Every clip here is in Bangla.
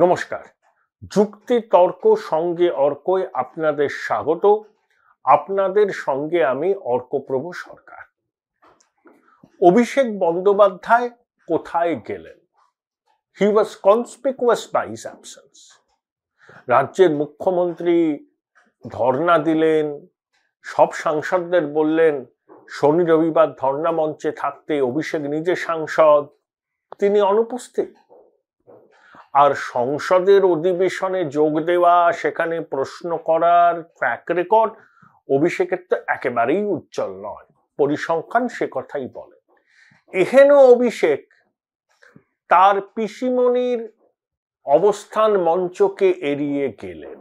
নমস্কার। যুক্তি তর্ক সঙ্গে অর্কয় আপনাদের স্বাগত। আপনাদের সঙ্গে আমি অর্কপ্রভু সরকার। অভিষেক বন্দ্যোপাধ্যায় কোথায় গেলেন? হি ওয়াজ কনসপিকুয়াস বাই হিজ অ্যাবসেন্স। রাজ্যের মুখ্যমন্ত্রী ধর্ণা দিলেন, সব সাংসদদের বললেন শনি রবিবার ধর্ণা মঞ্চে থাকতে, অভিষেক নিজে সাংসদ, তিনি অনুপস্থিত। আর সংসদের অধিবেশনে যোগ দেওয়া, সেখানে প্রশ্ন করার ট্র্যাক রেকর্ড অভিষেকের তো একেবারেই উজ্জ্বল নয়। পরিসংখ্যান সে কথাই বলে। এহেন অভিষেক তার পিসিমণির অবস্থান মঞ্চকে এড়িয়ে গেলেন।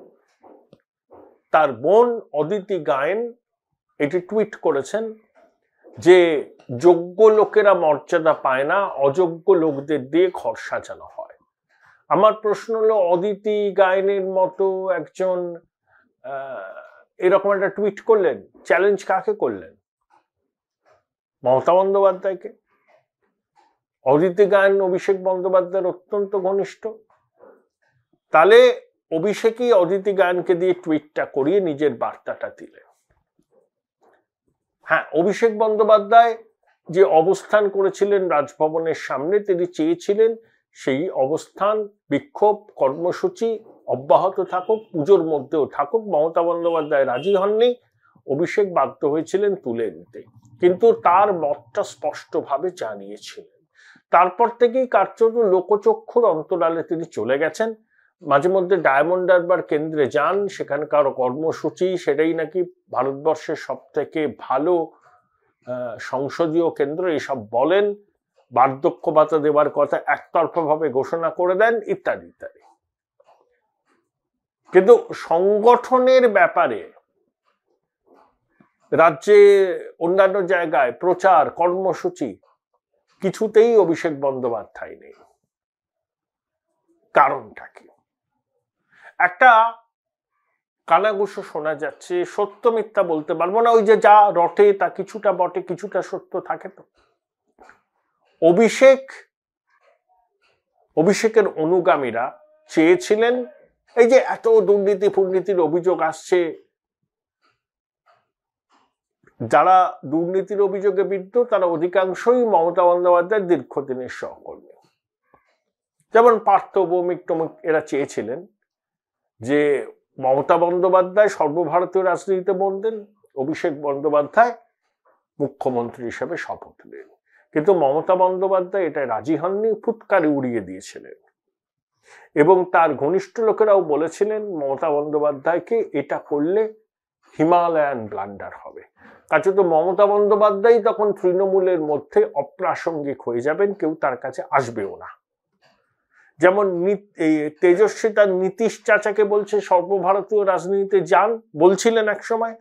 তার বোন অদিতি গায়েন এটি টুইট করেছেন যে যোগ্য লোকেরা মর্যাদা পায় না, অযোগ্য লোকদের দিয়ে ঘর সাজানো হয়। আমার প্রশ্ন হলো, অদিতি গায়েনের মতো একজন এরকম একটা টুইট করলেন, চ্যালেঞ্জ কাকে করলেন? মমতা বন্দ্যোপাধ্যায়কে। অদিতি গায়েন অভিষেক বন্দ্যোপাধ্যায়ের অত্যন্ত ঘনিষ্ঠ। তাহলে অভিষেকই অদিতি গায়েনকে দিয়ে টুইটটা করিয়ে নিজের বার্তাটা দিলেন। হ্যাঁ, অভিষেক বন্দ্যোপাধ্যায় যে অবস্থান করেছিলেন রাজভবনের সামনে, তিনি চেয়েছিলেন সেই অবস্থান, বিক্ষোভ কর্মসূচি অব্যাহত থাকুক, পুজোর মধ্যেও থাকুক। মমতা বন্দ্যোপাধ্যায় রাজি হননি, অভিষেক বাধ্য হয়েছিলেন তুলে নিতে, কিন্তু তার মতটা স্পষ্টভাবে জানিয়েছিলেন। তারপর থেকেই কার্যত লোকচক্ষুর অন্তরালে তিনি চলে গেছেন। মাঝে মধ্যে ডায়মন্ড হারবার কেন্দ্রে যান, সেখানকার কর্মসূচি, সেটাই নাকি ভারতবর্ষের সব থেকে ভালো সংসদীয় কেন্দ্র, এসব বলেন। বার্ধক্য ভাতা দেওয়ার কথা একতরফাভাবে ঘোষণা করে দেন, ইত্যাদি ইত্যাদি। কিন্তু সংগঠনের ব্যাপারে রাজ্যে অন্যান্য জায়গায় প্রচার কর্মসূচি কিছুতেই অভিষেক বন্দ্যোপাধ্যায় নেই। কারণটা কি? একটা কানাঘুষো শোনা যাচ্ছে, সত্য মিথ্যা বলতে পারবো না, ওই যে যা রটে তা কিছুটা বটে, কিছুটা সত্য থাকে। তো অভিষেকের অনুগামীরা চেয়েছিলেন, এই যে এত দুর্নীতির অভিযোগ আসছে, যারা দুর্নীতির অভিযোগে বিদ্ধ তারা অধিকাংশই মমতা বন্দ্যোপাধ্যায়ের দীর্ঘদিনের সহকর্মী। যেমন পার্থ, ভৌমিক টমিক, এরা চেয়েছিলেন যে মমতা বন্দ্যোপাধ্যায় সর্বভারতীয় রাজনীতিতে বলতেন, অভিষেক বন্দ্যোপাধ্যায় মুখ্যমন্ত্রী হিসেবে শপথ নেন। কিন্তু মমতা বন্দ্যোপাধ্যায় এটা রাজি হননি, ফুৎকারে উড়িয়ে দিয়েছিলেন। এবং তার ঘনিষ্ঠ লোকেরাও বলেছিলেন মমতা বন্দ্যোপাধ্যায়কে এটা করলে হিমালয়ান ব্লান্ডার হবে। কার্যত মমতা বন্দ্যোপাধ্যায় তখন তৃণমূলের মধ্যে অপ্রাসঙ্গিক হয়ে যাবেন, কেউ তার কাছে আসবেও না। যেমন তেজস্বী তার নীতিশ চাচাকে বলছে সর্বভারতীয় রাজনীতিতে যান, বলছিলেন এক সময়,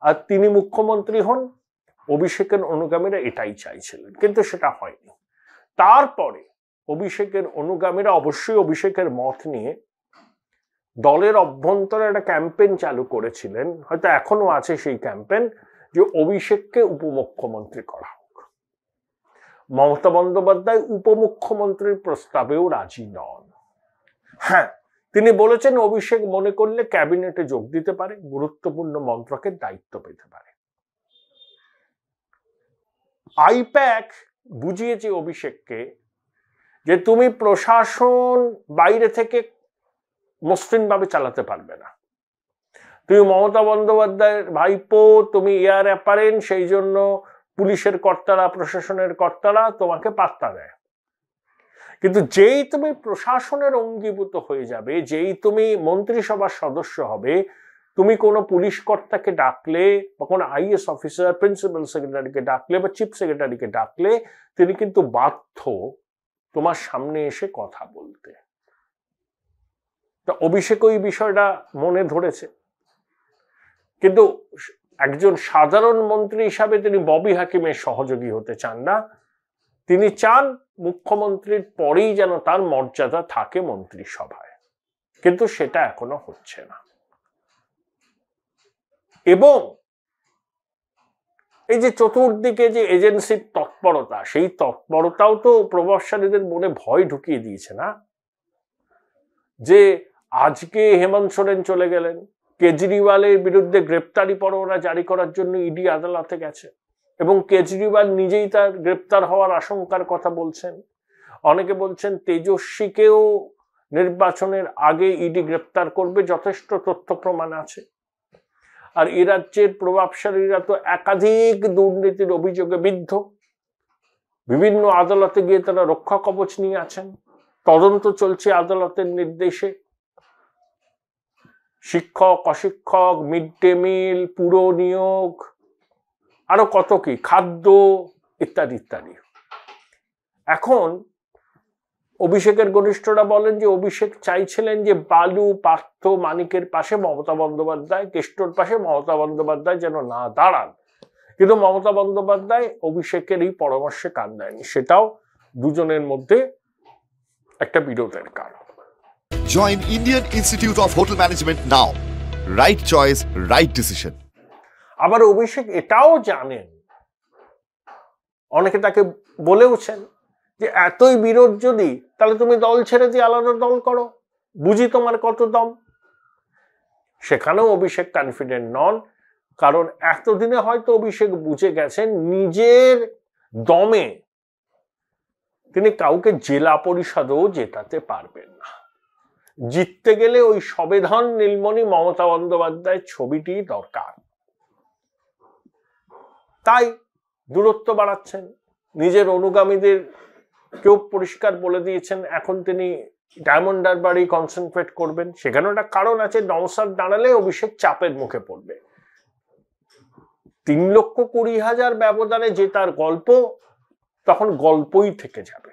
আর তিনি মুখ্যমন্ত্রী হন। অভিষেকের অনুগামীরা এটাই চাইছিলেন, কিন্তু সেটা হয়নি। তারপরে অভিষেকের অনুগামীরা অবশ্যই অভিষেকের মত নিয়ে দলের অভ্যন্তরে একটা ক্যাম্পেইন চালু করেছিলেন, হয়তো এখনো আছে সেই ক্যাম্পেইন, যে অভিষেককে উপমুখ্যমন্ত্রী করা হোক। মমতা বন্দ্যোপাধ্যায় উপমুখ্যমন্ত্রীর প্রস্তাবেও রাজি নন। হ্যাঁ, তিনি বলেছেন অভিষেক মনে করলে ক্যাবিনেটে যোগ দিতে পারে, গুরুত্বপূর্ণ মন্ত্রকের দায়িত্ব পেতে পারে। আইপ্যাক বুঝিয়েছে অভিষেককে যে তুমি প্রশাসন বাইরে থেকে মসৃণভাবে চালাতে পারবে না, তুমি মমতা বন্দ্যোপাধ্যায়ের ভাইপো, তুমি এয়ার অ্যাপারেন্ট, সেই জন্য পুলিশের কর্তারা, প্রশাসনের কর্তারা তোমাকে পাত্তা দেয়। কিন্তু যেই তুমি প্রশাসনের অঙ্গীভূত হয়ে যাবে, যেই তুমি মন্ত্রিসভার সদস্য হবে, তুমি কোনো পুলিশ কর্তাকে ডাকলে বা কোনো আইএস অফিসার, প্রিন্সিপাল সেক্রেটারিকে ডাকলে বা চিফ সেক্রেটারিকে ডাকলে, তিনি কিন্তু বাধ্য তোমার সামনে এসে কথা বলতে। তা অভিষেক ওই বিষয়টা মনে ধরেছে, কিন্তু একজন সাধারণ মন্ত্রী হিসাবে তিনি ববি হাকিমের সহযোগী হতে চান না। তিনি চান মুখ্যমন্ত্রীর পরেই যেন তার মর্যাদা থাকে মন্ত্রিসভায়, কিন্তু সেটা এখনো হচ্ছে না। এবং এই যে চতুর্দিকে যে এজেন্সির তৎপরতা, সেই তৎপরতাও তো প্রভাবশালীদের মনে ভয় ঢুকিয়ে দিয়েছে না। যে আজকে হেমন্ত সোরেন চলে গেলেন, কেজরিওয়ালের বিরুদ্ধে গ্রেপ্তারি পরোয়ানা জারি করার জন্য ইডি আদালতে গেছে এবং কেজরিওয়াল নিজেই তার গ্রেপ্তার হওয়ার আশঙ্কার কথা বলছেন। অনেকে বলছেন তেজস্বীকেও নির্বাচনের আগে ইডি গ্রেপ্তার করবে, যথেষ্ট তথ্য প্রমাণ আছে। আর এ রাজ্যের প্রভাবশালীরা তো একাধিক দুর্নীতির অভিযোগে বিদ্ধ, বিভিন্ন আদালতে গিয়ে তারা রক্ষা কবচ নিয়ে আছেন, তদন্ত চলছে আদালতের নির্দেশে। শিক্ষক, অশিক্ষক, মিড ডে মিল, পুর নিয়োগ, আরো কত কি, খাদ্য ইত্যাদি ইত্যাদি। এখন অভিষেকের ঘনিষ্ঠরা বলেন যে অভিষেক চাইছিলেন যে বালু, পার্থ, মানিকের পাশে মমতা বন্দ্যোপাধ্যায়, কেষ্টর পাশে মমতা বন্দ্যোপাধ্যায় যেন না দাঁড়ান, কিন্তু মমতা বন্দ্যোপাধ্যায় অভিষেকের এই পরামর্শে কান দেয়নি। সেটাও দুজনের মধ্যে একটা বিরোধের কারণ। Join Indian Institute of Hotel Management now. Right choice, right decision. আবার অভিষেক এটাও জানেন, অনেকে তাকে বলেওছেন যে এতই বিরোধ যদি, তাহলে তুমি দল ছেড়ে দিয়ে আলাদা দল করো, বুঝি তোমার কত দম। সেখানেও অভিষেক কনফিডেন্ট নন, কারণ এতদিনে হয়তো অভিষেক বুঝে গেছেন নিজের দমে তিনি কাউকে জেলা পরিষদেও জেতাতে পারবেন না। জিততে গেলে ওই সবেধন নীলমণি মমতা বন্দ্যোপাধ্যায়ের ছবিটি দরকার। তাই দূরত্ব বাড়াচ্ছেন, নিজের অনুগামীদের কেউ পরিষ্কার বলে দিয়েছেন এখন তিনি ডায়মন্ড হারবারে কনসেন্ট্রেট করবেন। সেখানে একটা কারণ আছে, নওশাদ দাঁড়ালে অভিষেক চাপের মুখে পড়বে। 3,20,000 ব্যবধানে জেতার গল্প তখন গল্পই থেকে যাবে।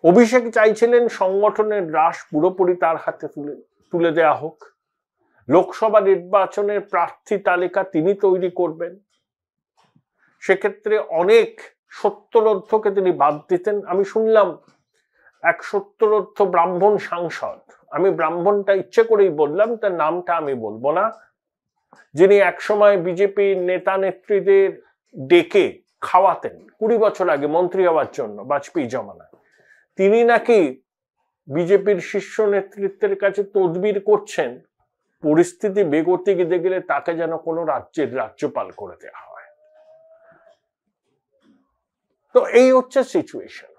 অভিষেক চাইছিলেন সংগঠনের রাশ পুরোপুরি তার হাতে তুলে দেয়া হোক, লোকসভা নির্বাচনের প্রার্থী তালিকা তিনি তৈরি করবেন। সেক্ষেত্রে অনেক সত্তরোর্ধ্বকে তিনি বাদ দিতেন। আমি শুনলাম এক সত্তরোর্ধ্ব ব্রাহ্মণ সাংসদ, আমি ব্রাহ্মণটা ইচ্ছে করেই বললাম, তার নামটা আমি বলবো না, যিনি একসময় বিজেপির নেতা নেত্রীদের ডেকে খাওয়াতেন 20 বছর আগে মন্ত্রী হওয়ার জন্য বাজপেয়ী জমানায়, তিনি নাকি বিজেপির শীর্ষ নেতৃত্বের কাছে তদবির করছেন পরিস্থিতি বেগতিক গেলে তাকে যেন কোনো রাজ্যের রাজ্যপাল করে দেওয়া হয়। তো এই হচ্ছে সিচুয়েশন।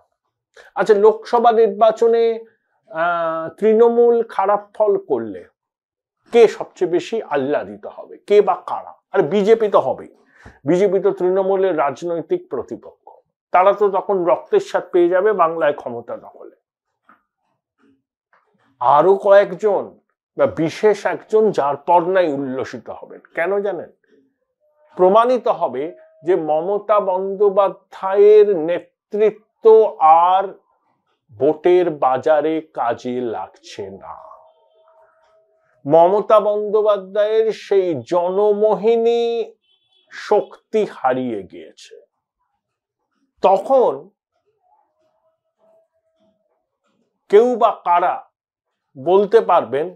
আচ্ছা, লোকসভা নির্বাচনে তৃণমূল খারাপ ফল করলে কে সবচেয়ে বেশি আহ্লাদিত হবে, কে বা কারা? আর বিজেপি তো হবেই, বিজেপি তো তৃণমূলের রাজনৈতিক প্রতিপক্ষ, তারা তো তখন রক্তের স্বাদ পেয়ে যাবে বাংলায় ক্ষমতা দখলে। আরো কয়েকজন বা বিশেষ একজন যার পর্নায় উল্লসিত হবেন। কেন জানেন? প্রমাণিত হবে যে মমতা বন্দ্যোপাধ্যায়ের নেতৃত্ব আর ভোটের বাজারে কাজে লাগছে না। মমতা বন্দ্যোপাধ্যায়ের সেই জনমোহিনী শক্তি হারিয়ে গিয়েছে। তখন কেউ বা কারা বলতে পারবেন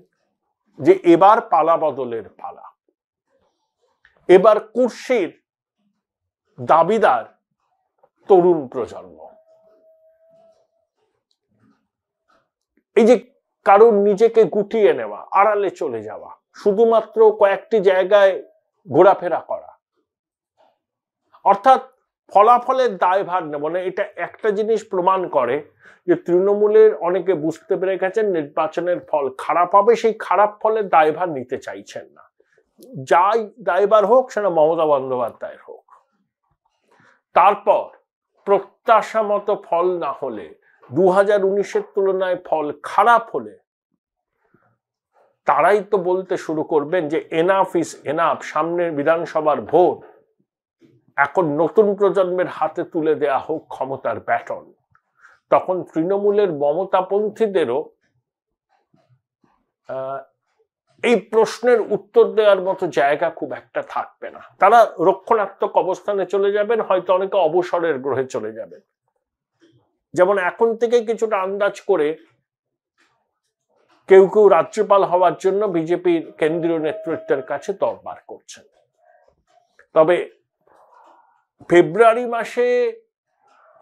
যে এবার পালা বদলের পালা, এবার কুর্সির দাবিদার তরুণ প্রজন্ম। এই যে কারোর নিজেকে গুটিয়ে নেওয়া, আড়ালে চলে যাওয়া, শুধুমাত্র কয়েকটি জায়গায় ঘোরাফেরা করা, অর্থাৎ ফলাফলের দায়ভার নেব না। এটা একটা জিনিস প্রমাণ করে যে তৃণমূলের অনেকে বুঝতে পেরে গেছেন নির্বাচনের ফল খারাপ হবে, সেই খারাপ ফলের দায়ভার নিতে চাইছেন না। যাই দায়ভার হোক সেটা মমতা বন্দ্যোপাধ্যায়ের হোক। তারপর প্রত্যাশা মতো ফল না হলে, 2019-এর তুলনায় ফল খারাপ হলে, তারাই তো বলতে শুরু করবেন যে এনাফ ইজ এনাফ, সামনের বিধানসভার ভোট, এখন নতুন প্রজন্মের হাতে তুলে দেয়া হোক ক্ষমতার ব্যাটন। তখন তৃণমূলের মমতাপন্থীদেরও এই প্রশ্নের উত্তর দেওয়ার মতো জায়গা খুব একটা থাকবে না। তারা রক্ষণাত্মক অবস্থানে চলে যাবেন, হয়তো অনেকে অবসরের গ্রহে চলে যাবেন। যেমন এখন থেকে কিছুটা আন্দাজ করে কেউ কেউ রাজ্যপাল হওয়ার জন্য বিজেপির কেন্দ্রীয় নেতৃত্বের কাছে দরবার করছেন। তবে ফেব্রুয়ারি মাসে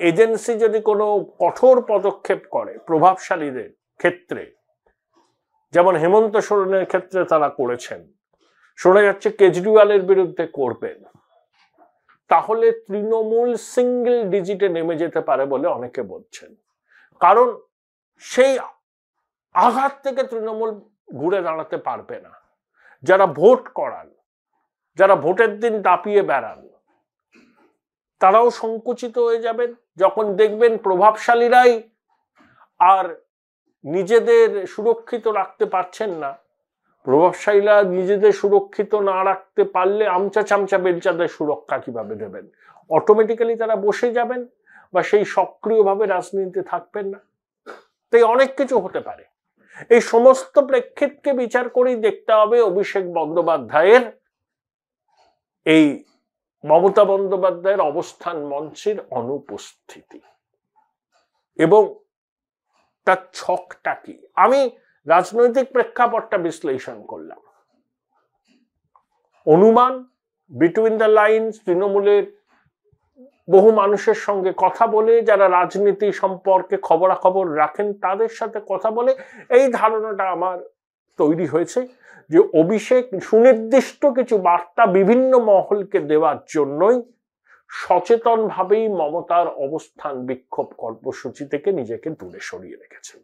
এজেন্সি যদি কোনো কঠোর পদক্ষেপ করে প্রভাবশালীদের ক্ষেত্রে, যেমন হেমন্ত সোরেনের ক্ষেত্রে তারা করেছেন, শোনা যাচ্ছে কেজরিওয়ালের বিরুদ্ধে করবেন, তাহলে তৃণমূল সিঙ্গেল ডিজিটে নেমে যেতে পারে বলে অনেকে বলছেন। কারণ সেই আঘাত থেকে তৃণমূল ঘুরে দাঁড়াতে পারবে না। যারা ভোট করান, যারা ভোটের দিন দাপিয়ে বেড়ান, তারাও সংকুচিত হয়ে যাবেন যখন দেখবেন প্রভাবশালীরাই আর নিজেদের সুরক্ষিত রাখতে পারছেন না। প্রভাবশালীরা নিজেদের সুরক্ষিত না রাখতে পারলে আমচা চামচা বেলচাদের সুরক্ষা কিভাবে দেবেন? অটোমেটিক্যালি তারা বসে যাবেন বা সেই সক্রিয়ভাবে রাজনীতিতে থাকবেন না। তাই অনেক কিছু হতে পারে। এই সমস্ত প্রেক্ষিতকে বিচার করেই দেখতে হবে অভিষেক বন্দ্যোপাধ্যায়ের এই মমতা বন্দ্যোপাধ্যায়ের অবস্থান মঞ্চের অনুপস্থিতি এবং তার ছকটা কি। আমি রাজনৈতিক প্রেক্ষাপটটা বিশ্লেষণ করলাম, অনুমান, বিটুইন দ্য লাইনস, তৃণমূলের বহু মানুষের সঙ্গে কথা বলে, যারা রাজনীতি সম্পর্কে খবরাখবর রাখেন তাদের সাথে কথা বলে এই ধারণাটা আমার তৈরি হয়েছে যে অভিষেক সুনির্দিষ্ট কিছু বার্তা বিভিন্ন মহলকে দেওয়ার জন্যই সচেতনভাবেই মমতার অবস্থান বিক্ষোভ কর্মসূচি থেকে নিজেকে দূরে সরিয়ে রেখেছেন।